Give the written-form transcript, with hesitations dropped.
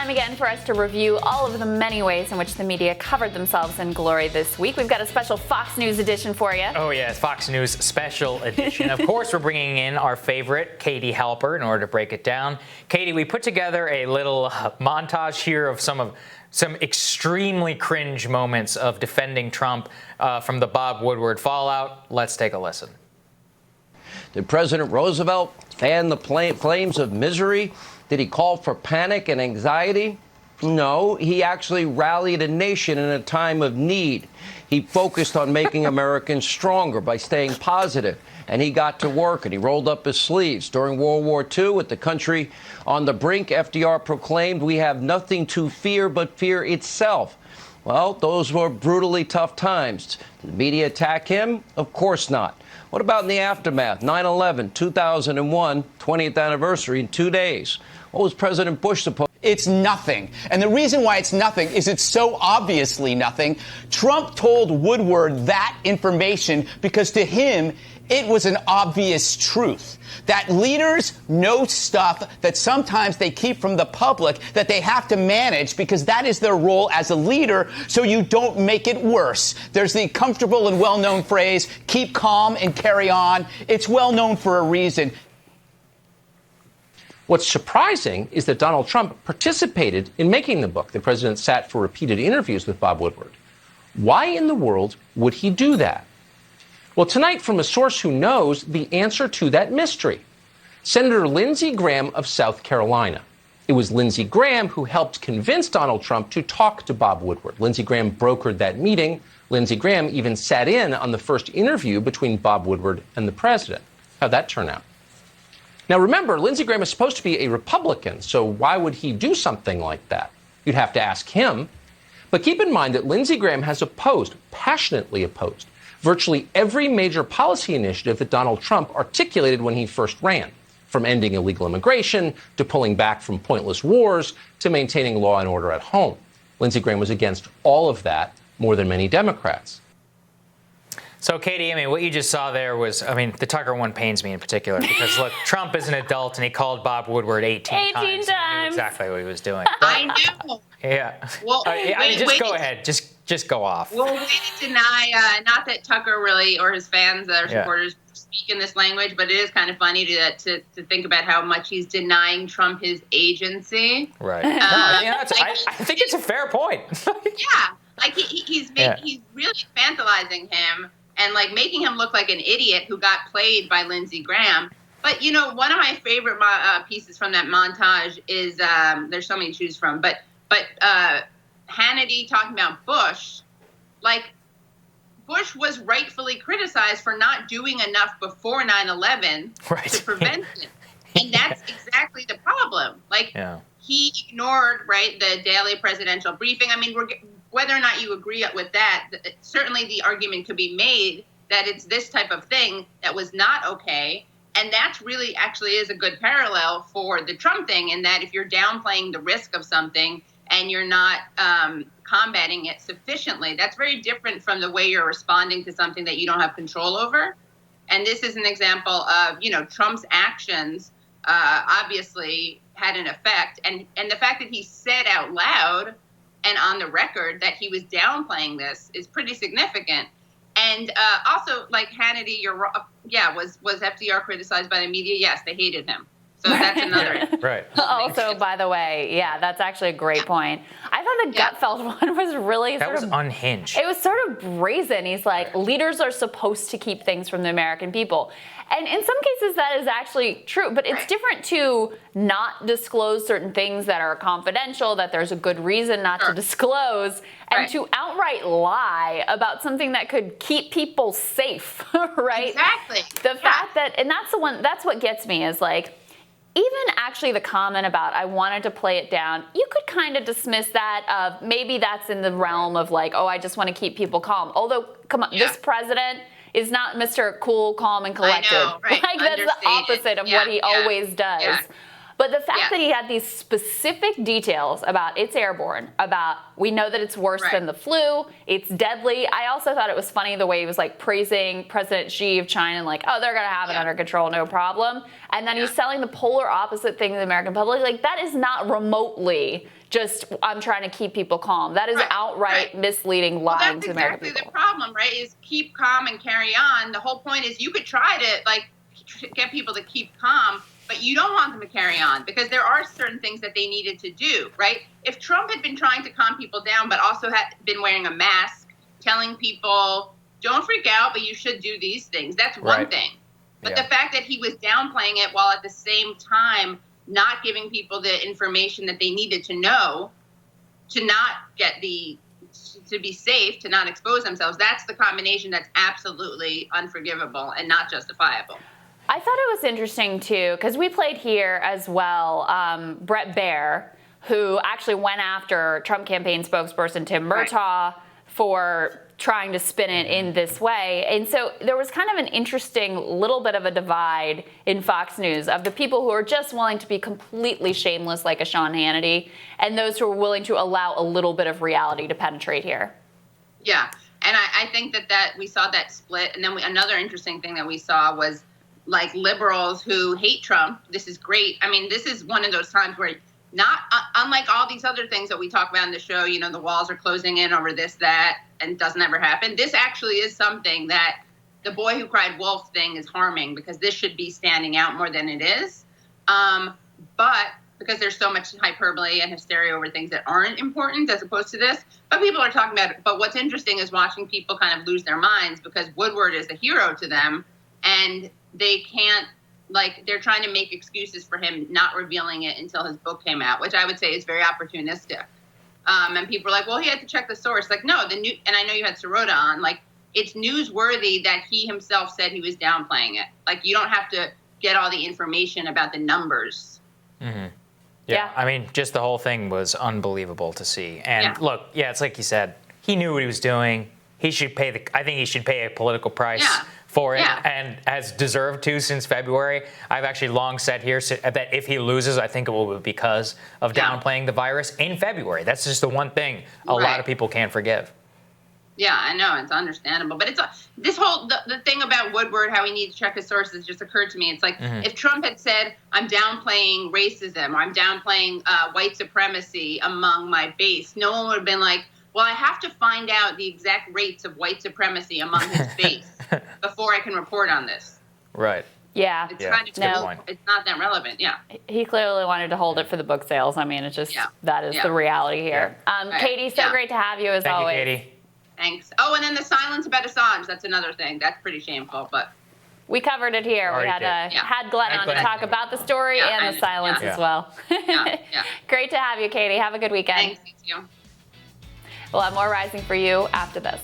time again for us to review all of the many ways in which the media covered themselves in glory this week. We've got a special Fox News edition for you. Oh, yes, Fox News special edition. Of course, we're bringing in our favorite, Katie Halper, in order to break it down. Katie, we put together a little montage here of some extremely cringe moments of defending Trump from the Bob Woodward fallout. Let's take a listen. Did President Roosevelt fan the flames of misery? Did he call for panic and anxiety? No, he actually rallied a nation in a time of need. He focused on making Americans stronger by staying positive, and he got to work, and he rolled up his sleeves. During World War II, with the country on the brink, FDR proclaimed, "We have nothing to fear but fear itself." Well, those were brutally tough times. Did the media attack him? Of course not. What about in the aftermath? 9/11, 2001, 20th anniversary in 2 days. What was President Bush supposed to do? It's nothing. And the reason why it's nothing is it's so obviously nothing. Trump told Woodward that information because to him, it was an obvious truth. That leaders know stuff that sometimes they keep from the public that they have to manage because that is their role as a leader, so you don't make it worse. There's the comfortable and well-known phrase, keep calm and carry on. It's well known for a reason. What's surprising is that Donald Trump participated in making the book. The president sat for repeated interviews with Bob Woodward. Why in the world would he do that? Well, tonight, from a source who knows the answer to that mystery, Senator Lindsey Graham of South Carolina. It was Lindsey Graham who helped convince Donald Trump to talk to Bob Woodward. Lindsey Graham brokered that meeting. Lindsey Graham even sat in on the first interview between Bob Woodward and the president. How'd that turn out? Now, remember, Lindsey Graham is supposed to be a Republican, so why would he do something like that? You'd have to ask him. But keep in mind that Lindsey Graham has passionately opposed, virtually every major policy initiative that Donald Trump articulated when he first ran, from ending illegal immigration to pulling back from pointless wars to maintaining law and order at home. Lindsey Graham was against all of that more than many Democrats. So, Katie, I mean, what you just saw there was, I mean, the Tucker one pains me in particular because, look, Trump is an adult and he called Bob Woodward 18 times. 18 times. He knew exactly what he was doing. I know. Yeah. Well, Go ahead. Just go off. Well, way to deny, not that Tucker really or his fans or supporters speak in this language, but it is kind of funny to think about how much he's denying Trump his agency. Right. I think it's a fair point. Yeah. Like he's really infantilizing him and like making him look like an idiot who got played by Lindsey Graham. But, you know, one of my favorite pieces from that montage is there's so many to choose from. But Hannity talking about Bush, like Bush was rightfully criticized for not doing enough before 9/11 to prevent it. And that's exactly the problem. Like he ignored, the daily presidential briefing. I mean, whether or not you agree with that, certainly the argument could be made that it's this type of thing that was not okay. And that's really actually is a good parallel for the Trump thing in that if you're downplaying the risk of something and you're not combating it sufficiently, that's very different from the way you're responding to something that you don't have control over. And this is an example of, Trump's actions obviously had an effect. And the fact that he said out loud and on the record that he was downplaying this is pretty significant. And also, like Hannity, was FDR criticized by the media? Yes, they hated him. So that's another. Right. Also, by the way, that's actually a great point. I thought the Gutfeld one was really unhinged. It was sort of brazen. He's like, leaders are supposed to keep things from the American people. And in some cases, that is actually true. But it's different to not disclose certain things that are confidential, that there's a good reason not to disclose, and to outright lie about something that could keep people safe, right? Exactly. The fact that, and that's what gets me is like, even actually the comment about I wanted to play it down, you could kind of dismiss that of maybe that's in the realm of like, oh, I just want to keep people calm. Although, come on, this president is not Mr. Cool, calm, and collected. I know, right. Like that's the opposite of what he always does. Yeah. But the fact that he had these specific details about it's airborne, about we know that it's worse than the flu, it's deadly. I also thought it was funny the way he was like praising President Xi of China and like, oh, they're going to have it under control, no problem. And then he's selling the polar opposite thing to the American public. Like, that is not remotely just, I'm trying to keep people calm. That is outright misleading, lying to American people. That's exactly the problem, right? Is keep calm and carry on. The whole point is you could try to like get people to keep calm, but you don't want them to carry on because there are certain things that they needed to do, right? If Trump had been trying to calm people down, but also had been wearing a mask, telling people, don't freak out, but you should do these things, that's one thing. But the fact that he was downplaying it while at the same time not giving people the information that they needed to know to not get to be safe, to not expose themselves, that's the combination that's absolutely unforgivable and not justifiable. I thought it was interesting, too, because we played here as well Brett Baer, who actually went after Trump campaign spokesperson Tim Murtaugh for trying to spin it in this way. And so there was kind of an interesting little bit of a divide in Fox News of the people who are just willing to be completely shameless like a Sean Hannity and those who are willing to allow a little bit of reality to penetrate here. Yeah, and I think that we saw that split. And then another interesting thing that we saw was like liberals who hate Trump. This is great. I mean, this is one of those times where not unlike all these other things that we talk about in the show, you know, the walls are closing in over this, that, and it doesn't ever happen. This actually is something that the boy who cried wolf thing is harming because this should be standing out more than it is. But because there's so much hyperbole and hysteria over things that aren't important as opposed to this. But people are talking about it. But what's interesting is watching people kind of lose their minds because Woodward is a hero to them and they can't, like, they're trying to make excuses for him not revealing it until his book came out, which I would say is very opportunistic. And people are like, well, he had to check the source. Like, no, and I know you had Sirota on, like, it's newsworthy that he himself said he was downplaying it. Like, you don't have to get all the information about the numbers. Mm-hmm. Yeah, I mean, just the whole thing was unbelievable to see. And look, it's like you said, he knew what he was doing. He should pay I think he should pay a political price for it, and has deserved to since February. I've actually long said here that if he loses, I think it will be because of downplaying the virus in February. That's just the one thing a lot of people can't forgive. Yeah, I know, it's understandable. But it's this whole, the thing about Woodward, how he needs to check his sources just occurred to me. It's like, if Trump had said, I'm downplaying racism, or I'm downplaying white supremacy among my base, no one would have been like, well, I have to find out the exact rates of white supremacy among his base before I can report on this. Right. Yeah. It's kind of it's not that relevant. Yeah. He clearly wanted to hold it for the book sales. I mean, it's just that is the reality here. Katie, so great to have you as always. Thank you, Katie. Thanks. Oh, and then the silence about Assange. That's another thing. That's pretty shameful, but we covered it here. We had Glenn on to talk about the story and the silence as well. Great to have you, Katie. Have a good weekend. Thanks. You too. We'll have more Rising for you after this.